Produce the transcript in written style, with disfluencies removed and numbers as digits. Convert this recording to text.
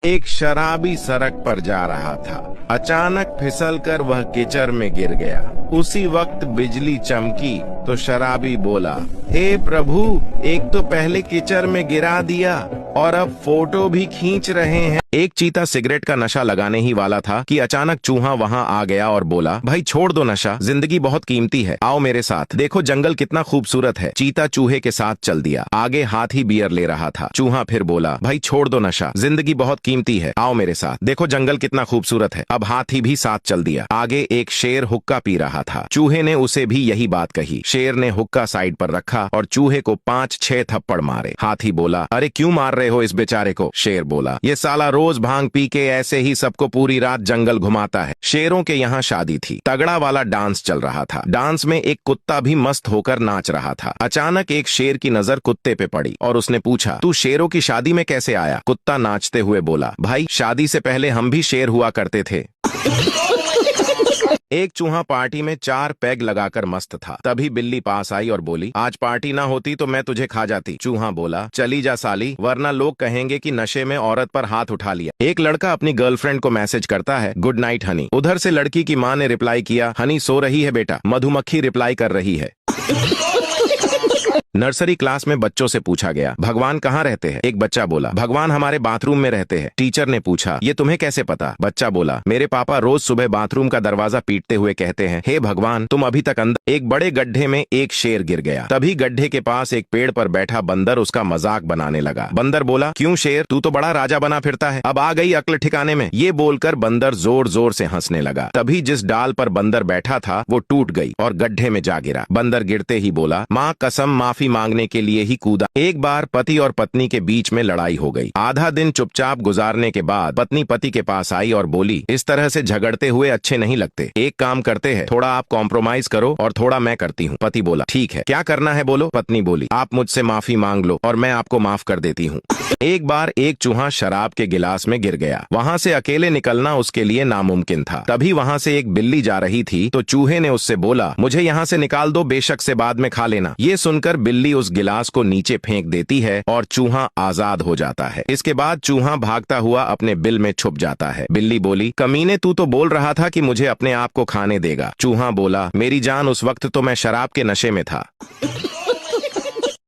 एक शराबी सड़क पर जा रहा था। अचानक फिसलकर वह कीचड़ में गिर गया। उसी वक्त बिजली चमकी तो शराबी बोला, हे प्रभु, एक तो पहले कीचड़ में गिरा दिया और अब फोटो भी खींच रहे हैं। एक चीता सिगरेट का नशा लगाने ही वाला था कि अचानक चूहा वहां आ गया और बोला, भाई छोड़ दो नशा, जिंदगी बहुत कीमती है, आओ मेरे साथ, देखो जंगल कितना खूबसूरत है। चीता चूहे के साथ चल दिया। आगे हाथी बियर ले रहा था। चूहा फिर बोला, भाई छोड़ दो नशा, जिंदगी बहुत कीमती है, आओ मेरे साथ, देखो जंगल कितना खूबसूरत है। अब हाथी भी साथ चल दिया। आगे एक शेर हुक्का पी रहा था। चूहे ने उसे भी यही बात कही। शेर ने हुक्का साइड पर रखा और चूहे को 5-6 थप्पड़ मारे। हाथी बोला, अरे क्यों मार रहे हो इस बेचारे को? शेर बोला, ये साला रोज भांग पी के ऐसे ही सबको पूरी रात जंगल घुमाता है। शेरों के यहाँ शादी थी। तगड़ा वाला डांस चल रहा था। डांस में एक कुत्ता भी मस्त होकर नाच रहा था। अचानक एक शेर की नजर कुत्ते पे पड़ी और उसने पूछा, तू शेरों की शादी में कैसे आया? कुत्ता नाचते हुए बोला, भाई शादी से पहले हम भी शेर हुआ करते थे। एक चूहा पार्टी में 4 पैग लगाकर मस्त था। तभी बिल्ली पास आई और बोली, आज पार्टी ना होती तो मैं तुझे खा जाती। चूहा बोला, चली जा साली, वरना लोग कहेंगे कि नशे में औरत पर हाथ उठा लिया। एक लड़का अपनी गर्लफ्रेंड को मैसेज करता है, गुड नाइट हनी। उधर से लड़की की माँ ने रिप्लाई किया, हनी सो रही है बेटा, मधुमक्खी रिप्लाई कर रही है। नर्सरी क्लास में बच्चों से पूछा गया, भगवान कहाँ रहते हैं? एक बच्चा बोला, भगवान हमारे बाथरूम में रहते हैं। टीचर ने पूछा, ये तुम्हें कैसे पता? बच्चा बोला, मेरे पापा रोज सुबह बाथरूम का दरवाजा पीटते हुए कहते हैं, हे भगवान तुम अभी तक अंदर। एक बड़े गड्ढे में एक शेर गिर गया। तभी गड्ढे के पास एक पेड़ पर बैठा बंदर उसका मजाक बनाने लगा। बंदर बोला, क्यों शेर, तू तो बड़ा राजा बना फिरता है, अब आ गई अक्ल ठिकाने में? ये बोलकर बंदर जोर जोर से हंसने लगा। तभी जिस डाल पर बंदर बैठा था वो टूट गई और गड्ढे में जा गिरा। बंदर गिरते ही बोला, माँ कसम, माफी मांगने के लिए ही कूदा। एक बार पति और पत्नी के बीच में लड़ाई हो गई। आधा दिन चुपचाप गुजारने के बाद पत्नी पति के पास आई और बोली, इस तरह से झगड़ते हुए अच्छे नहीं लगते, एक काम करते हैं, थोड़ा आप कॉम्प्रोमाइज करो और थोड़ा मैं करती हूँ। पति बोला, ठीक है, क्या करना है बोलो? पत्नी बोली, आप मुझसे माफी मांग लो और मैं आपको माफ कर देती हूँ। एक बार एक चूहा शराब के गिलास में गिर गया। वहां से अकेले निकलना उसके लिए नामुमकिन था। तभी वहां से एक बिल्ली जा रही थी तो चूहे ने उससे बोला, मुझे यहाँ से निकाल दो, बेशक से बाद में खा लेना। ये सुनकर बिल्ली उस गिलास को नीचे फेंक देती है और चूहा आजाद हो जाता है। इसके बाद चूहा भागता हुआ अपने बिल में छुप जाता है। बिल्ली बोली, कमीने, तू तो बोल रहा था कि मुझे अपने आप को खाने देगा। चूहा बोला, मेरी जान, उस वक्त तो मैं शराब के नशे में था।